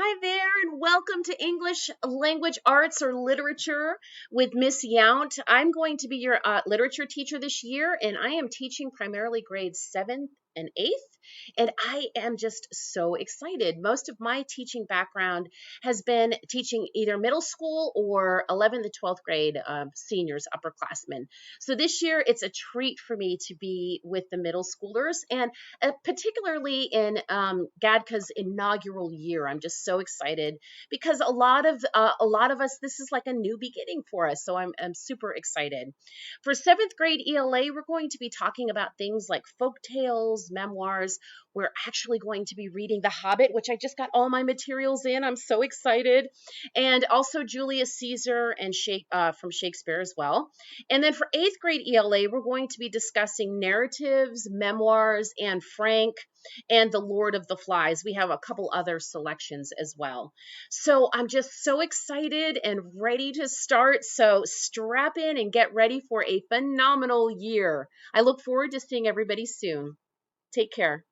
Hi there, and welcome to English Language Arts or Literature with Miss Yount. I'm going to be your literature teacher this year, and I am teaching primarily grades 7th and 8th, and I am just so excited. Most of my teaching background has been teaching either middle school or 11th to 12th grade seniors, upperclassmen. So this year, it's a treat for me to be with the middle schoolers, and particularly in GADCA's inaugural year. I'm just so excited because a lot of us, this is like a new beginning for us. So I'm super excited. For 7th grade ELA, we're going to be talking about things like folk tales, memoirs. We're actually going to be reading The Hobbit, which I just got all my materials in. I'm so excited, and also Julius Caesar and from Shakespeare as well. And then for 8th grade ELA, we're going to be discussing narratives, memoirs, and Frank and The Lord of the Flies. We have a couple other selections as well. So I'm just so excited and ready to start. So strap in and get ready for a phenomenal year. I look forward to seeing everybody soon. Take care.